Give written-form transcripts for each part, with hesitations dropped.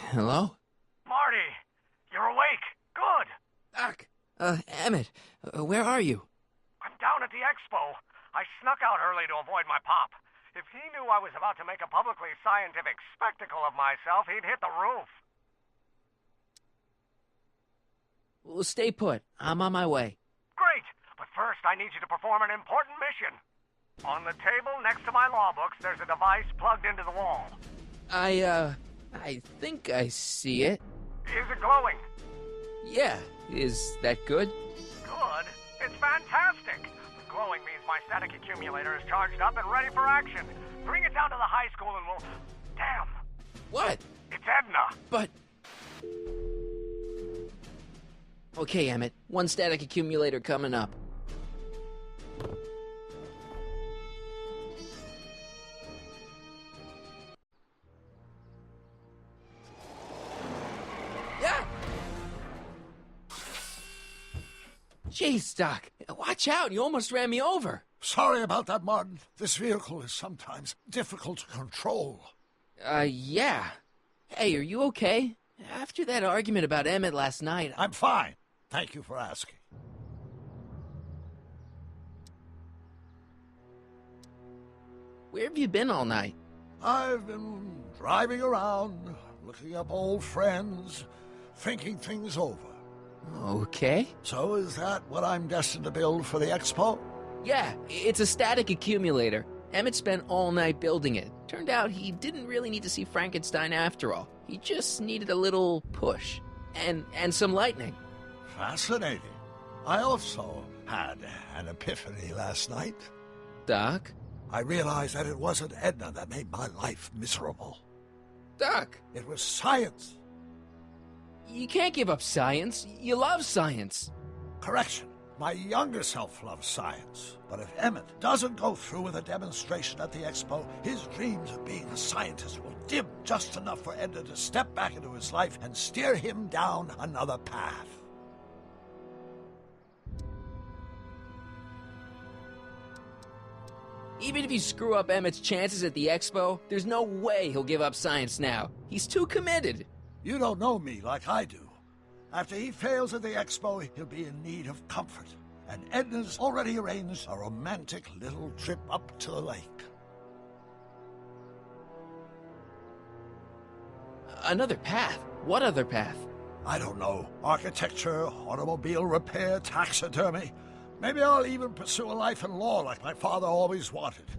Hello? Marty, you're awake. Good. Doc. Emmett, where are you? I'm down at the Expo. I snuck out early to avoid my pop. If he knew I was about to make a publicly scientific spectacle of myself, he'd hit the roof. Well, stay put. I'm on my way. Great, but first I need you to perform an important mission. On the table next to my law books, there's a device plugged into the wall. I think I see it. Is it glowing? Yeah, is that good? Good? It's fantastic! The glowing means my static accumulator is charged up and ready for action. Bring it down to the high school and we'll... Damn! What? It's Edna! But... Okay, Emmett. One static accumulator coming up. Yeah! Jeez, Doc. Watch out. You almost ran me over. Sorry about that, Martin. This vehicle is sometimes difficult to control. Yeah. Hey, are you okay? After that argument about Emmett last night... I'm fine. Thank you for asking. Where have you been all night? I've been driving around, looking up old friends, thinking things over. Okay. So is that what I'm destined to build for the Expo? Yeah, it's a static accumulator. Emmett spent all night building it. Turned out he didn't really need to see Frankenstein after all. He just needed a little push. And some lightning. Fascinating. I also had an epiphany last night. Doc? I realized that it wasn't Edna that made my life miserable. Doc! It was science. You can't give up science. You love science. Correction. My younger self loves science. But if Emmett doesn't go through with a demonstration at the Expo, his dreams of being a scientist will dim just enough for Edna to step back into his life and steer him down another path. Even if you screw up Emmett's chances at the Expo, there's no way he'll give up science now. He's too committed. You don't know me like I do. After he fails at the Expo, he'll be in need of comfort. And Edna's already arranged a romantic little trip up to the lake. Another path? What other path? I don't know. Architecture, automobile repair, taxidermy. Maybe I'll even pursue a life in law like my father always wanted.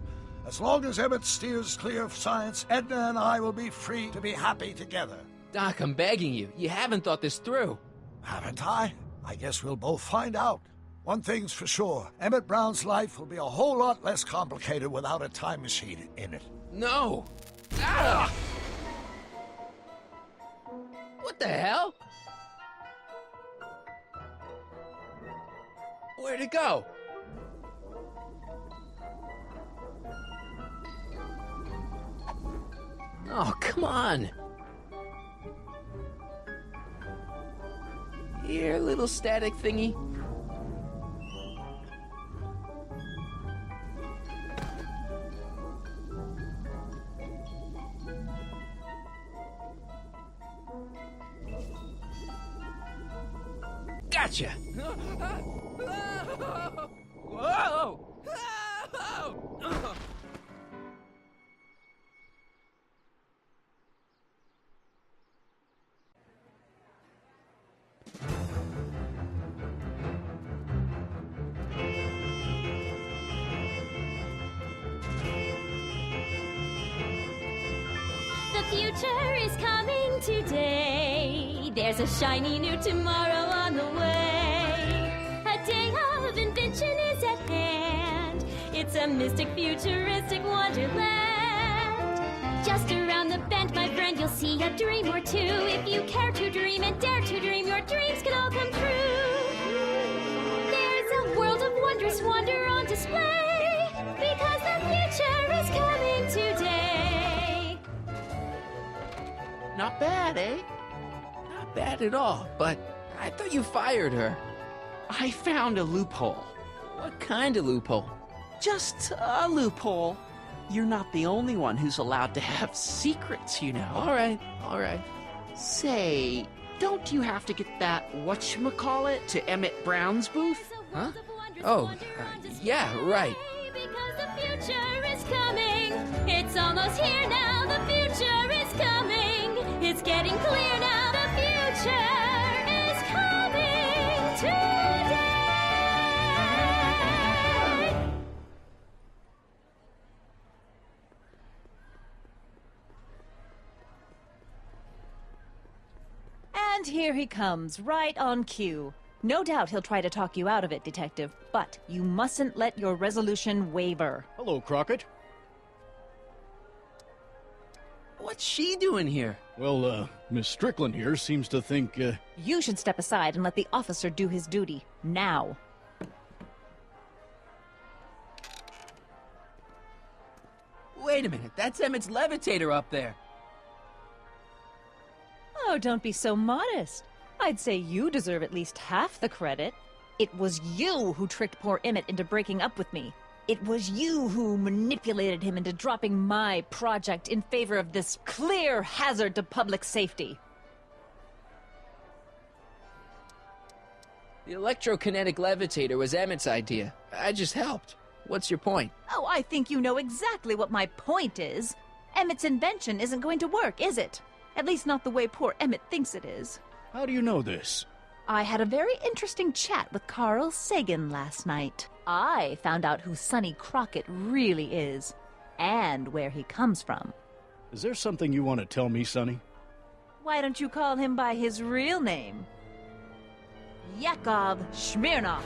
As long as Emmett steers clear of science, Edna and I will be free to be happy together. Doc, I'm begging you. You haven't thought this through. Haven't I? I guess we'll both find out. One thing's for sure. Emmett Brown's life will be a whole lot less complicated without a time machine in it. No! Ah! What the hell? Where'd it go? Oh, come on. Here, little static thingy. Gotcha! Whoa! The future is coming today. There's a shiny new tomorrow on the way. A day of invention is at hand. It's a mystic, futuristic wonderland. Just around the bend, my friend, you'll see a dream or two. If you care to dream and dare to dream, your dreams can all come true. There's a world of wondrous wonder on display, because the future is coming today. Not bad, eh? Not bad at all, but I thought you fired her. I found a loophole. What kind of loophole? Just a loophole. You're not the only one who's allowed to have secrets, you know. All right, all right. Say, don't you have to get that whatchamacallit to Emmett Brown's booth? Huh? Oh, yeah, right. Because the future is coming. It's almost here now. The future is coming. It's getting clear now. The future is coming today. And here he comes, right on cue. No doubt he'll try to talk you out of it, Detective, but you mustn't let your resolution waver. Hello, Crockett. What's she doing here? Well, Miss Strickland here seems to think, You should step aside and let the officer do his duty. Now. Wait a minute, that's Emmett's levitator up there. Oh, don't be so modest. I'd say you deserve at least half the credit. It was you who tricked poor Emmett into breaking up with me. It was you who manipulated him into dropping my project in favor of this clear hazard to public safety. The electrokinetic levitator was Emmett's idea. I just helped. What's your point? Oh, I think you know exactly what my point is. Emmett's invention isn't going to work, is it? At least not the way poor Emmett thinks it is. how do you know this? I had a very interesting chat with Carl Sagan last night. I found out who Sonny Crockett really is, and where he comes from. Is there something you want to tell me, Sonny? Why don't you call him by his real name? Yakov Smirnov.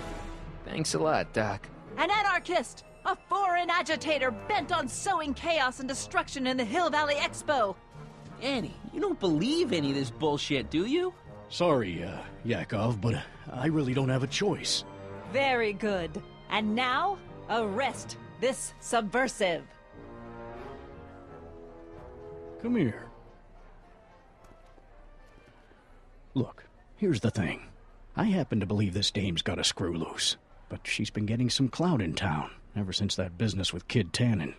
Thanks a lot, Doc. An anarchist! A foreign agitator bent on sowing chaos and destruction in the Hill Valley Expo! Annie, you don't believe any of this bullshit, do you? Sorry, Yakov, but I really don't have a choice. Very good. And now, arrest this subversive. Come here. Look, here's the thing. I happen to believe this dame's got a screw loose, but she's been getting some clout in town ever since that business with Kid Tannen.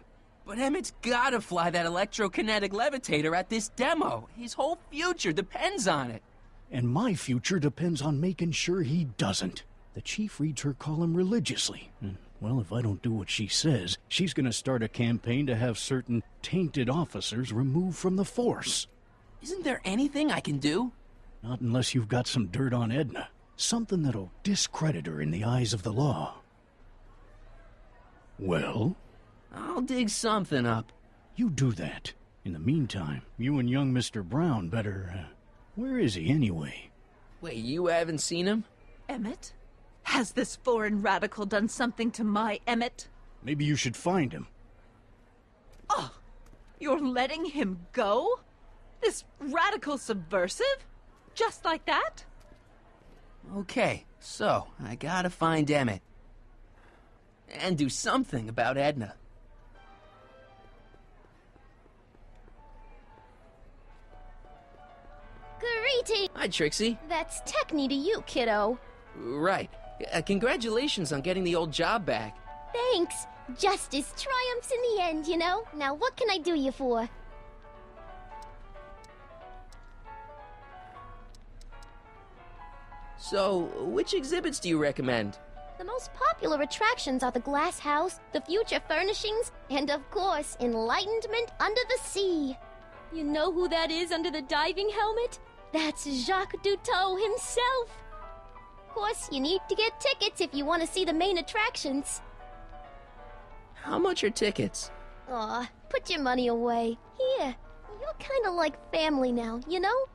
But Emmett's gotta fly that electrokinetic levitator at this demo. His whole future depends on it. And my future depends on making sure he doesn't. The chief reads her column religiously. And, well, if I don't do what she says, she's gonna start a campaign to have certain tainted officers removed from the force. Isn't there anything I can do? Not unless you've got some dirt on Edna. Something that'll discredit her in the eyes of the law. Well? I'll dig something up. You do that. In the meantime, you and young Mr. Brown better, where is he anyway? Wait, you haven't seen him? Emmett? Has this foreign radical done something to my Emmett? Maybe you should find him. Oh, you're letting him go? This radical subversive? Just like that? Okay, so I gotta find Emmett. And do something about Edna. Greetings! Hi, Trixie. That's Techni to you, kiddo. Right. Congratulations on getting the old job back. Thanks. Justice triumphs in the end, you know? Now what can I do you for? So, which exhibits do you recommend? The most popular attractions are the Glass House, the Future Furnishings, and of course, Enlightenment Under the Sea. You know who that is under the diving helmet? That's Jacques Duteau himself. Of course, you need to get tickets if you want to see the main attractions. How much are tickets? Aw, put your money away. Here, you're kind of like family now, you know?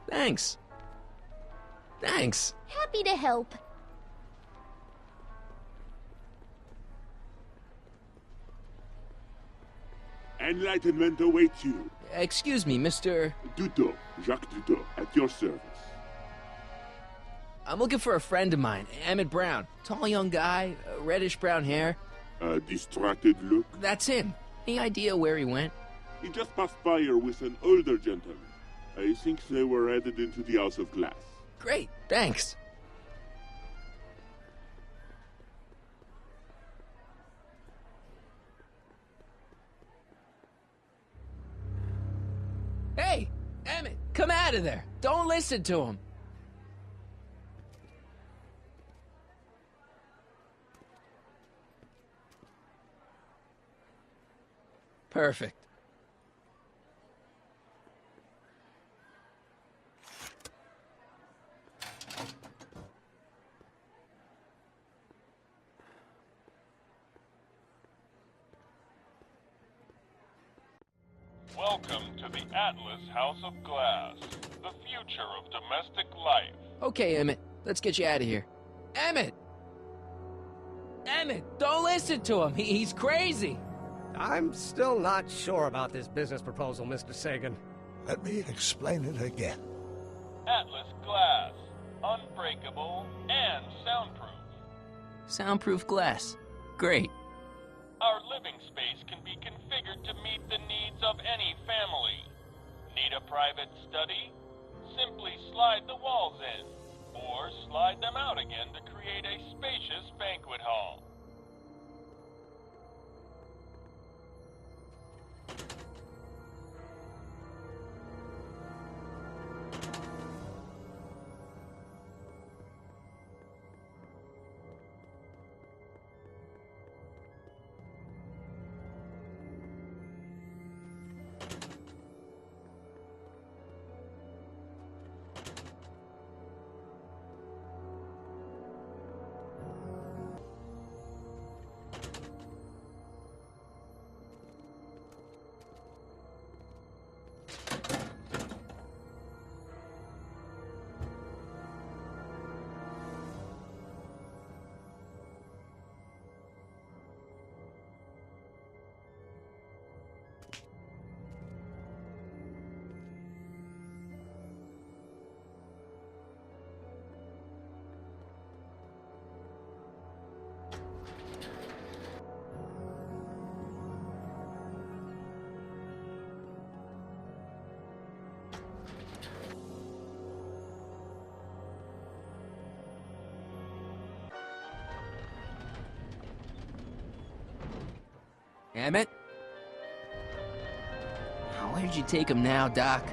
Thanks. Thanks. Happy to help. Enlightenment awaits you. Excuse me, Mr. Duteau, Jacques Duteau, at your service. I'm looking for a friend of mine, Emmett Brown. Tall young guy, reddish-brown hair. A distracted look. That's him. Any idea where he went? He just passed by here with an older gentleman. I think they were headed into the House of Glass. Great, thanks. Emmett, come out of there! Don't listen to him! Perfect. Welcome to the Atlas House of Glass, the future of domestic life. Okay, Emmett, let's get you out of here. Emmett! Emmett, don't listen to him. He's crazy. I'm still not sure about this business proposal, Mr. Sagan. Let me explain it again. Atlas Glass, unbreakable and soundproof. Soundproof glass. Great. Our living space can be configured to meet the needs of any family. Need a private study? Simply slide the walls in, or slide them out again to create a spacious banquet hall. Emmett? Where'd you take him now, Doc?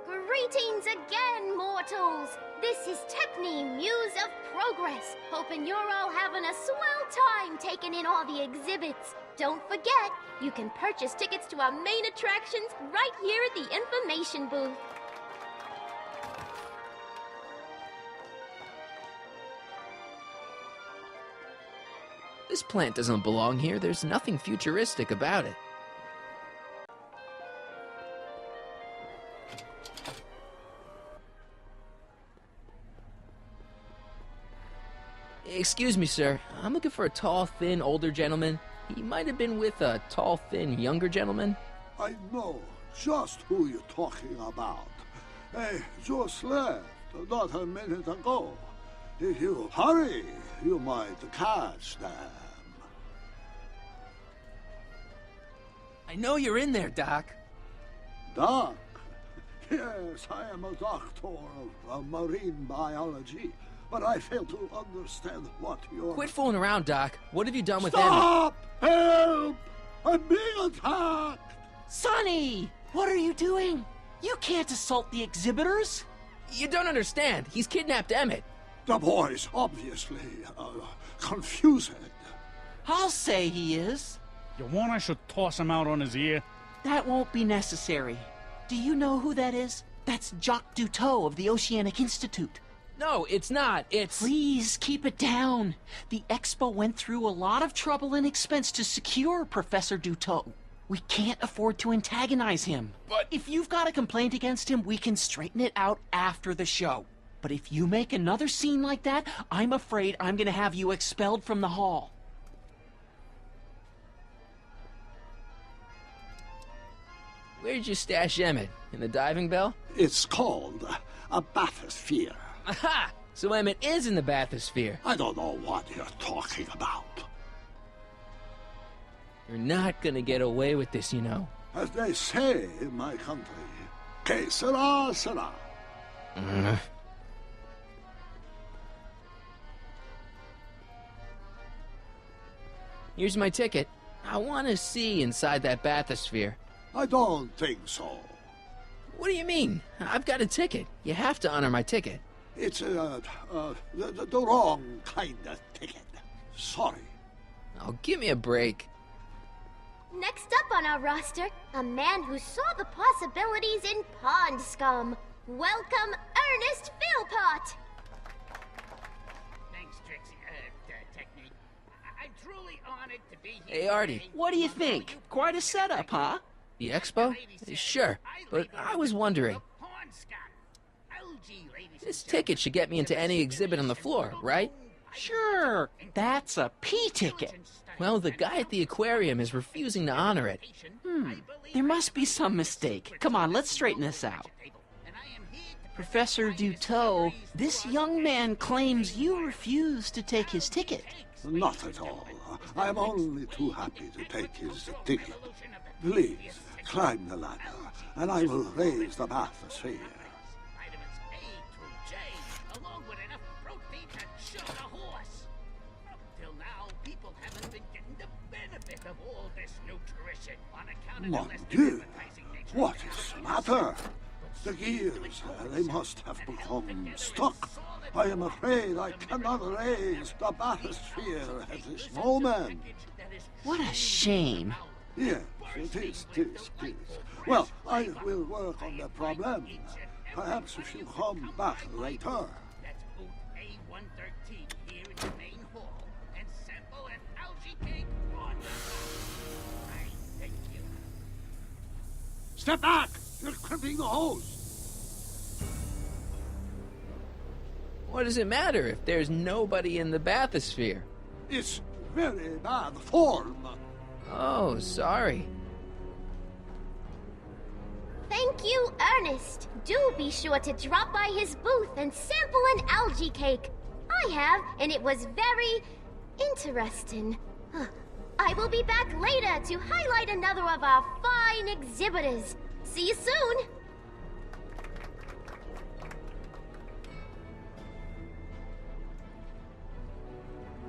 Greetings again, mortals! This is Techni, Muse of Progress. Hoping you're all having a swell time taking in all the exhibits. Don't forget, you can purchase tickets to our main attractions right here at the information booth. This plant doesn't belong here. There's nothing futuristic about it. Excuse me, sir. I'm looking for a tall, thin, older gentleman. He might have been with a tall, thin, younger gentleman. I know just who you're talking about. They just left not a minute ago. If you hurry, you might catch them. I know you're in there, Doc. Doc? Yes, I am a doctor of marine biology, but I fail to understand what you're... Quit fooling around, Doc. What have you done with Stop! Help! I'm being attacked! Sonny! What are you doing? You can't assault the exhibitors! You don't understand. He's kidnapped Emmett. The boy's obviously confused. I'll say he is. You want I should toss him out on his ear? That won't be necessary. Do you know who that is? That's Jacques Duteau of the Oceanic Institute. No, it's not. It's... Please, keep it down. The Expo went through a lot of trouble and expense to secure Professor Duteau. We can't afford to antagonize him. But... If you've got a complaint against him, we can straighten it out after the show. But if you make another scene like that, I'm afraid I'm gonna have you expelled from the hall. Where'd you stash Emmett? In the diving bell? It's called a bathysphere. Aha! So Emmett is in the bathysphere. I don't know what you're talking about. You're not gonna get away with this, you know. As they say in my country, que sera, sera. Here's my ticket. I want to see inside that bathysphere. I don't think so. What do you mean? I've got a ticket. You have to honor my ticket. It's the wrong kind of ticket. Sorry. Oh, give me a break. Next up on our roster, a man who saw the possibilities in pond scum. Welcome, Ernest Philpott. Thanks, Trixie. Technique. I'm truly honored to be here. Hey, Artie. What do you think? Quite a setup, huh? The Expo? Sure, but I was wondering. This ticket should get me into any exhibit on the floor, right? Sure, that's a P ticket. Well, the guy at the aquarium is refusing to honor it. There must be some mistake. Come on, let's straighten this out. Professor Duteau, this young man claims you refused to take his ticket. Not at all. I'm only too happy to take his ticket. Please, climb the ladder, and I will raise the bathysphere. Vitamins A through J, along with enough protein to shoot a horse. Up till now, people haven't been getting the benefit of all this nutrition on account of Mon the less Dieu, advertising nature. what is the matter? The gears, they must have become stuck. I am afraid I cannot raise the bathysphere at this moment. What a shame. Yes, it is. Well, I will work on the problem. Perhaps if you come back later. That's booth A113 here in the main hall, and sample an algae cake on the top. I thank you. Step back! You're crimping the hose! What does it matter if there's nobody in the bathysphere? It's very bad form. Oh, sorry. Thank you, Ernest. Do be sure to drop by his booth and sample an algae cake. I have, and it was very interesting. I will be back later to highlight another of our fine exhibitors. See you soon.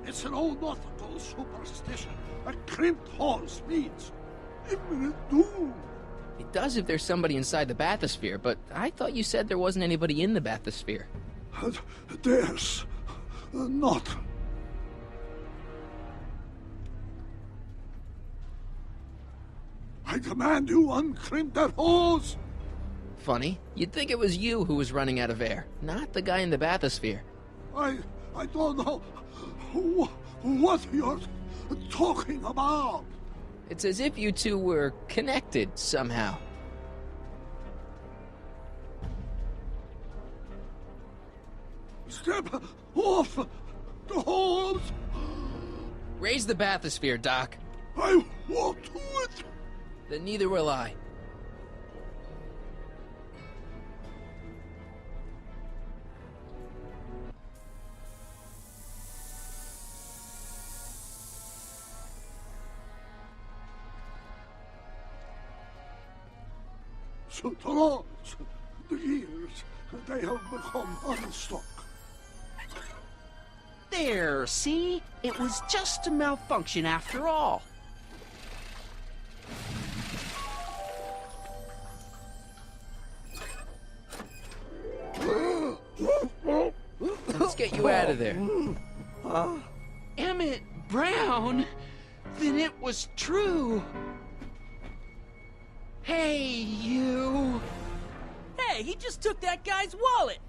It's an old nautical superstition. A crimped hose means imminent doom. It does if there's somebody inside the bathysphere, but I thought you said there wasn't anybody in the bathysphere. There's not. I demand you uncrimp that hose. Funny, you'd think it was you who was running out of air, not the guy in the bathysphere. I don't know what you're talking about. It's as if you two were connected somehow. Step off the hose. Raise the bathysphere, Doc. I won't do it. Then neither will I. So the rods, the gears, they have become unstuck. There, see? It was just a malfunction after all. Let's get you out of there. Emmett Brown? Then it was true. Hey, you. Hey, he just took that guy's wallet.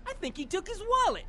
I think he took his wallet.